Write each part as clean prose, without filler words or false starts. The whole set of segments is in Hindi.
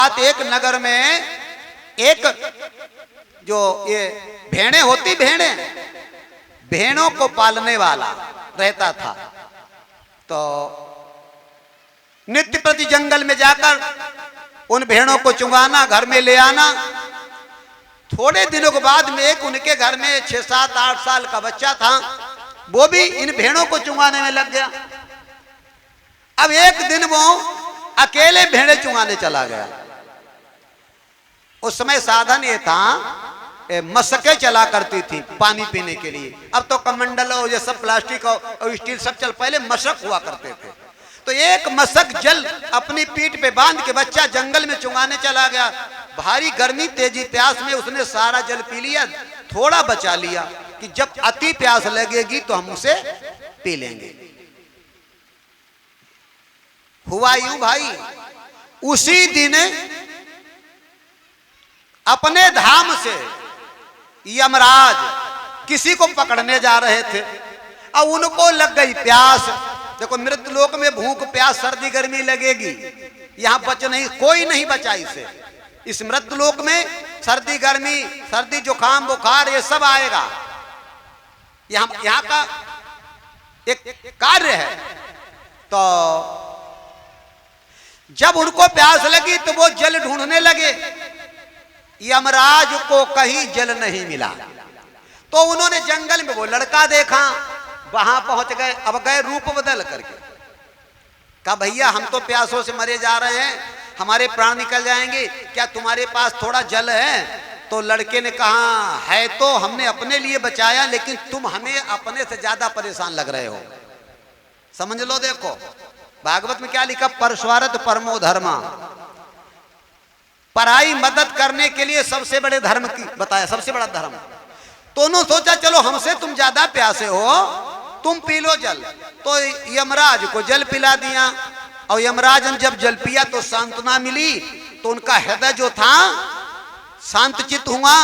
बात एक नगर में एक जो ये भेड़े होती भेड़ों को पालने वाला रहता था। तो नित्य प्रति जंगल में जाकर उन भेड़ों को चुंगाना, घर में ले आना। थोड़े दिनों के बाद में एक उनके घर में 6, 7, 8 साल का बच्चा था, वो भी इन भेड़ों को चुंगाने में लग गया। अब एक दिन वो अकेले भेड़े चुंगाने चला गया। उस समय साधन ये था, मशकें चला करती थी पानी पीने के लिए। अब तो कमंडल और ये सब प्लास्टिक और स्टील सब चल, पहले मशक हुआ करते थे। तो एक मशक जल अपनी पीठ पे बांध के बच्चा जंगल में चुंगाने चला गया। भारी गर्मी, तेजी प्यास में उसने सारा जल पी लिया, थोड़ा बचा लिया कि जब अति प्यास लगेगी तो हम उसे पी लेंगे। हुआ यूं भाई, उसी दिन अपने धाम से यमराज किसी को पकड़ने जा रहे थे और उनको लग गई प्यास। देखो मृत्यु लोक में भूख प्यास सर्दी गर्मी लगेगी, यहां बच नहीं, कोई नहीं बचा इसे। इस मृत्यु लोक में सर्दी गर्मी, सर्दी जुकाम बुखार ये सब आएगा। यहां का एक कार्य है। तो जब उनको प्यास लगी तो वो जल ढूंढने लगे। यमराज को कहीं जल नहीं मिला। तो उन्होंने जंगल में वो लड़का देखा, वहां पहुंच गए। अब गए रूप बदल करके, कहा भैया हम तो प्यासों से मरे जा रहे हैं, हमारे प्राण निकल जाएंगे, क्या तुम्हारे पास थोड़ा जल है? तो लड़के ने कहा है तो हमने अपने लिए बचाया, लेकिन तुम हमें अपने से ज्यादा परेशान लग रहे हो। समझ लो, देखो भागवत में क्या लिखा, परस्वार्थ परमो धर्मा, पराई मदद करने के लिए सबसे बड़े धर्म की बताया, सबसे बड़ा धर्म। तो उन्होंने सोचा चलो हमसे तुम ज्यादा प्यासे हो, तुम पी लो जल। तो यमराज को जल पिला दिया और यमराज ने जब जल पिया तो सांत्वना मिली। तो उनका हृदय जो था शांत चित्त हुआ।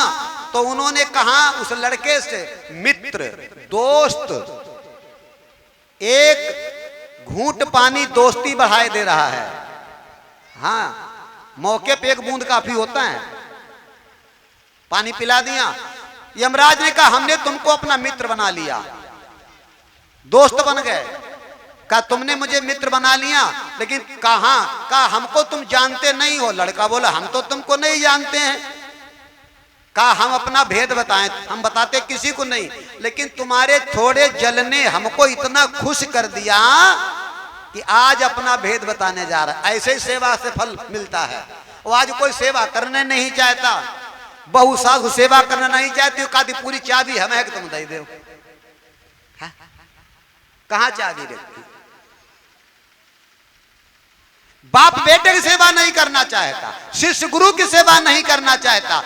तो उन्होंने कहा उस लड़के से, मित्र दोस्त, एक घूंट पानी दोस्ती बढ़ाए दे रहा है। हाँ, मौके पे एक बूंद काफी होता है। पानी पिला दिया। यमराज ने कहा हमने तुमको अपना मित्र बना लिया, दोस्त बन गए। कहा तुमने मुझे मित्र बना लिया, लेकिन कहा हमको तुम जानते नहीं हो। लड़का बोला हम तो तुमको नहीं जानते हैं। कहा हम अपना भेद बताएं, हम बताते किसी को नहीं, लेकिन तुम्हारे थोड़े जल ने हमको इतना खुश कर दिया कि आज अपना भेद बताने जा रहा है। ऐसे ही सेवा से फल मिलता है। वो आज कोई सेवा करने नहीं चाहता, बहु साधु सेवा करना नहीं चाहती, कहती पूरी चाबी हमें कि तुम दे दो। कहां चाबी रखती? बाप बेटे की सेवा नहीं करना चाहता, शिष्य गुरु की सेवा नहीं करना चाहता,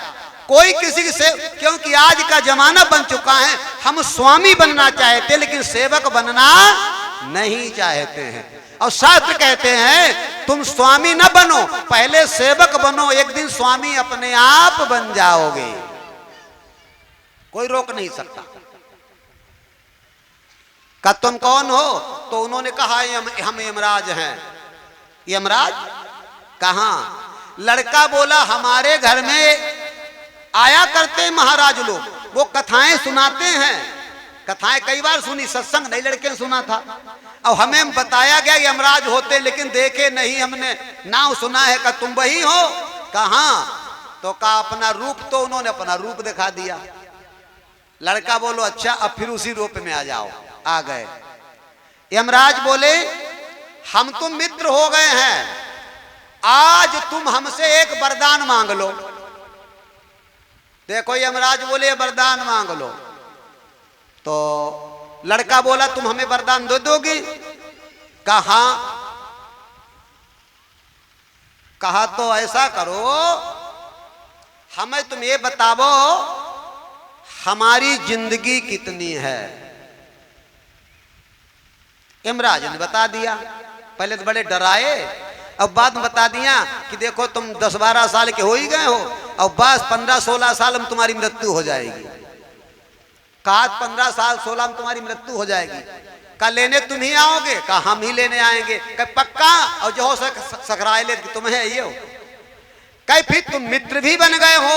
कोई किसी की क्योंकि आज का जमाना बन चुका है। हम स्वामी बनना चाहते लेकिन सेवक बनना नहीं चाहते हैं। और शास्त्र कहते हैं तुम स्वामी न बनो, पहले सेवक बनो, एक दिन स्वामी अपने आप बन जाओगे, कोई रोक नहीं सकता। का तुम कौन हो? तो उन्होंने कहा हम यमराज हैं। यमराज कहां? लड़का बोला हमारे घर में आया करते महाराज लोग, वो कथाएं सुनाते हैं। कथाएं कई बार सुनी, सत्संग नहीं लड़के ने सुना था। और हमें बताया गया यमराज होते, लेकिन देखे नहीं हमने, नाम सुना है। का तुम वही हो? कहां? तो कहा अपना रूप। तो उन्होंने अपना रूप दिखा दिया। लड़का बोलो अच्छा, अब फिर उसी रूप में आ जाओ। आ गए। यमराज बोले हम तुम मित्र हो गए हैं, आज तुम हमसे एक वरदान मांग लो। देखो यमराज बोले वरदान मांग लो। तो लड़का बोला तुम हमें वरदान दे दोगी? कहा तो ऐसा करो, हमें तुम ये बताओ हमारी जिंदगी कितनी है। यमराज ने बता दिया। पहले तो बड़े डराए, अब बाद में बता दिया कि देखो तुम 10-12 साल के हो ही गए हो, और बस 15-16 साल में तुम्हारी मृत्यु हो जाएगी। कहा 15 साल 16 में तुम्हारी मृत्यु हो जाएगी। कहा लेने तुम ही आओगे? कहा हम ही लेने आएंगे। कहा पक्का? और जो हो सकराए ले तुम्हें ये हो। कहे फिर तुम मित्र भी बन गए हो?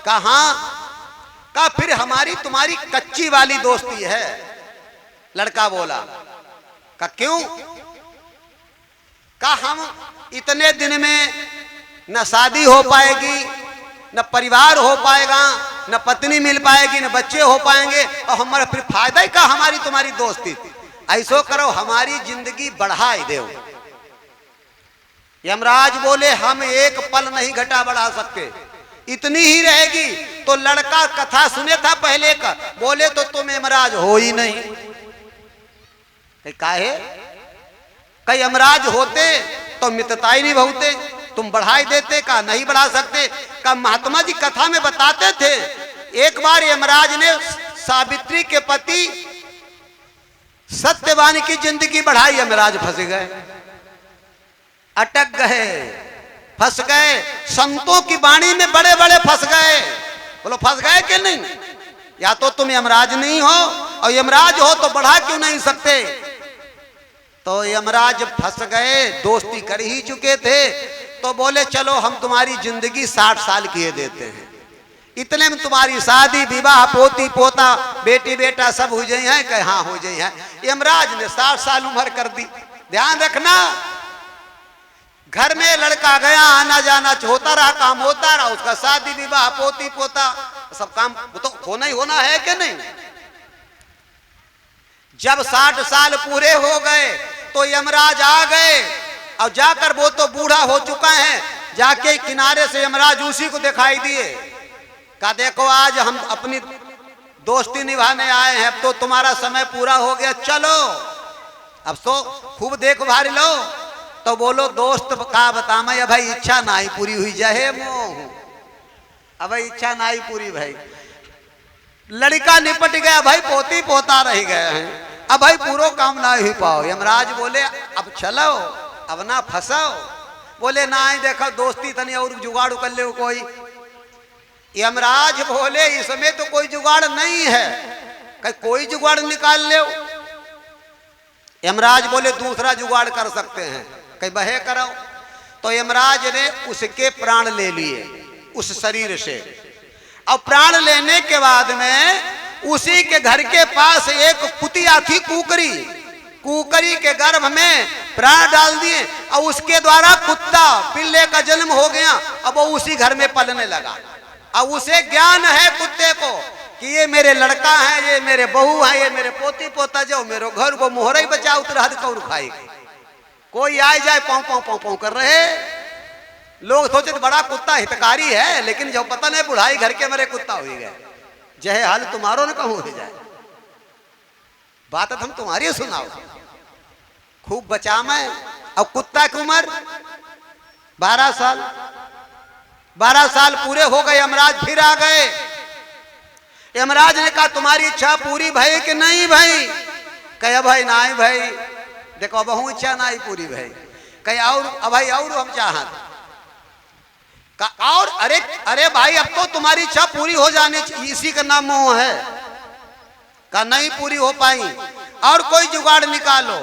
कहा का फिर हमारी तुम्हारी कच्ची वाली दोस्ती है। लड़का बोला का क्यों? का हम इतने दिन में न शादी हो पाएगी, न परिवार हो पाएगा, न पत्नी मिल पाएगी, न बच्चे हो पाएंगे, और हमारा फिर फायदा ही का हमारी तुम्हारी दोस्ती। ऐसो करो हमारी जिंदगी बढ़ाई दो। यमराज बोले हम एक पल नहीं घटा बढ़ा सकते, इतनी ही रहेगी। तो लड़का कथा सुने था पहले का, बोले तो तुम यमराज हो ही नहीं। काहे? कई यमराज होते तो मित्रता ही नहीं बहुते, तुम बढ़ाई देते। का नहीं बढ़ा सकते। का महात्मा जी कथा में बताते थे, एक बार यमराज ने सावित्री के पति सत्यवान की जिंदगी बढ़ाई। यमराज फंस गए, अटक गए, फंस गए। संतों की वाणी में बड़े बड़े फंस गए। बोलो फंस गए कि नहीं? या तो तुम यमराज नहीं हो, और यमराज हो तो बढ़ा क्यों नहीं सकते? तो यमराज फंस गए, दोस्ती कर ही चुके थे। तो बोले चलो हम तुम्हारी जिंदगी 60 साल किए देते हैं, इतने में तुम्हारी शादी विवाह, पोती पोता, बेटी बेटा सब हो जाए हैं। कहे हाँ हो जाए हैं। यमराज ने 60 साल उम्र कर दी। ध्यान रखना, घर में लड़का गया, आना जाना होता रहा, काम होता रहा, उसका शादी विवाह, पोती पोता सब काम तो होना ही होना है कि नहीं? जब 60 साल पूरे हो गए तो यमराज आ गए, और जाकर वो तो बूढ़ा हो चुका है, जाके किनारे से यमराज उसी को दिखाई दिए। कहा देखो आज हम अपनी दोस्ती निभाने आए हैं, अब तो तुम्हारा समय पूरा हो गया, चलो अब तो खूब देखभाल लो। तो बोलो दोस्त का बता मैं भाई इच्छा ना ही पूरी हुई जाए मोह, अब इच्छा ना ही पूरी भाई। लड़का निपट गया भाई, पोती पोता रह गए हैं, अब भाई पूरा काम ना ही पाओ। यमराज बोले अब चलो, अब ना फंसाओ। बोले ना ही देखो दोस्ती तनी और जुगाड़ कर ले कोई। यमराज बोले इसमें तो कोई जुगाड़ नहीं है, कहीं कोई जुगाड़ निकाल ले। यमराज बोले दूसरा जुगाड़ कर सकते हैं, कहीं बहे करो। तो यमराज ने उसके प्राण ले लिए उस शरीर से, और प्राण लेने के बाद में उसी के घर के पास एक कुतिया थी, कुकरी, कुकरी के गर्भ में प्राण डाल दिए, और उसके द्वारा कुत्ता पिल्ले का जन्म हो गया। अब वो उसी घर में पलने लगा, और उसे ज्ञान है कुत्ते को कि ये मेरे लड़का है, ये मेरे बहू है, ये मेरे पोती पोता, जो मेरे घर को मोहरा ही बचा उतर कौन खाएगी। कोई आए जाए पाँव पाँव पाँव पाँव कर रहे। लोग सोचे बड़ा कुत्ता हितकारी है, लेकिन जब पता नहीं बुढ़ाई घर के मेरे कुत्ता हो गए। जय हाल तुम्हारो न कहूँ हो जाए, बात हम तुम्हारी सुनाओ। खूब बचा मैं। अब कुत्ता की उम्र 12 साल, 12 साल पूरे हो गए। यमराज फिर आ गए। यमराज ने कहा तुम्हारी इच्छा पूरी भाई कि नहीं भाई? कहे भाई नहीं भाई, देखो बहु इच्छा नहीं पूरी भाई। कहे और भाई और हम चाहत का और? अरे अरे भाई अब तो तुम्हारी इच्छा पूरी हो जानी चाहिए, इसी का नाम मोह है। का नहीं पूरी हो पाई, और कोई जुगाड़ निकालो।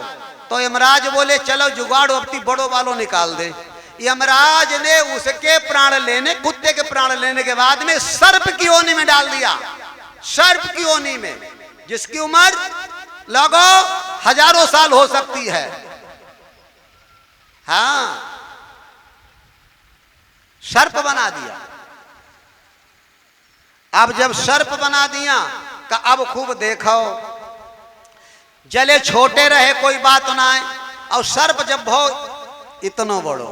तो यमराज बोले चलो जुगाड़ अपनी बड़ो वालों निकाल दे। यमराज ने उसके प्राण लेने, कुत्ते के प्राण लेने के बाद में सर्प की योनि में डाल दिया। सर्प की योनि में, जिसकी उम्र लगो हजारों साल हो सकती है। हाँ, सर्प बना दिया। अब जब सर्प बना दिया का अब खूब देखो, जले छोटे रहे कोई बात ना है, और सर्प जब बहुत इतनो बड़ो,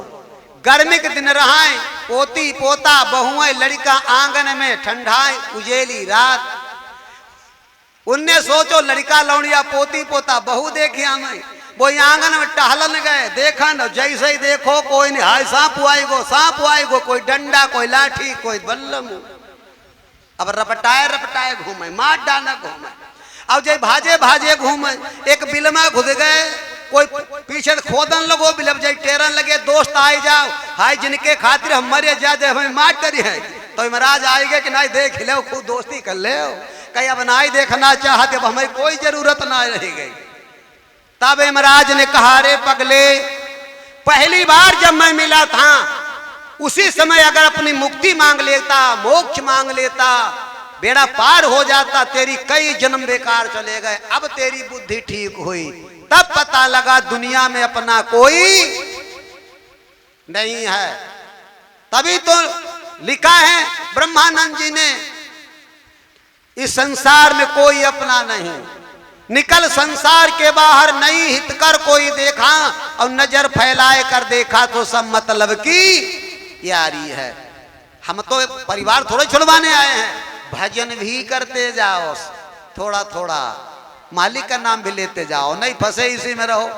गर्मी के दिन रहा, पोती पोता बहुएं लड़का आंगन में, ठंडाई उजेली रात। उनने सोचो लड़का लौड़िया पोती पोता बहु देखी हमें, वो आंगन में टहलन गए। देखा न जैसे ही देखो कोई नहीं, हाय सांप आएगो, कोई डंडा, कोई लाठी, कोई बल्लम। अब रपटाए घूमे, मार डाना घूमे। अब जब भाजे भाजे घूमे, एक बिलमा घुस गए, कोई पीछे खोदन लगो, बिलब जाए टेरन लगे, दोस्त आए जाओ, हाय जिनके खातिर हम मरे जाते हमें मार करी है। तो यमराज आएगा कि नहीं देख ले, खूब दोस्ती कर ले। कहीं अब नहीं देखना चाहते, अब हमें कोई जरूरत ना रह गई। तब यमराज ने कहा रे पगले, पहली बार जब मैं मिला था उसी समय अगर अपनी मुक्ति मांग लेता, मोक्ष मांग लेता, बेड़ा पार हो जाता, तेरी कई जन्म बेकार चले गए। अब तेरी बुद्धि ठीक हुई, तब पता लगा दुनिया में अपना कोई नहीं है। तभी तो लिखा है ब्रह्मानंद जी ने, इस संसार में कोई अपना नहीं, निकल संसार के बाहर, नहीं हित कर कोई देखा, और नजर फैलाए कर देखा तो सब मतलब की यारी है। हम तो परिवार थोड़े छुड़वाने आए हैं, भजन भी करते जाओ, थोड़ा थोड़ा मालिक का नाम भी लेते जाओ, नहीं फंसे इसी में रहो।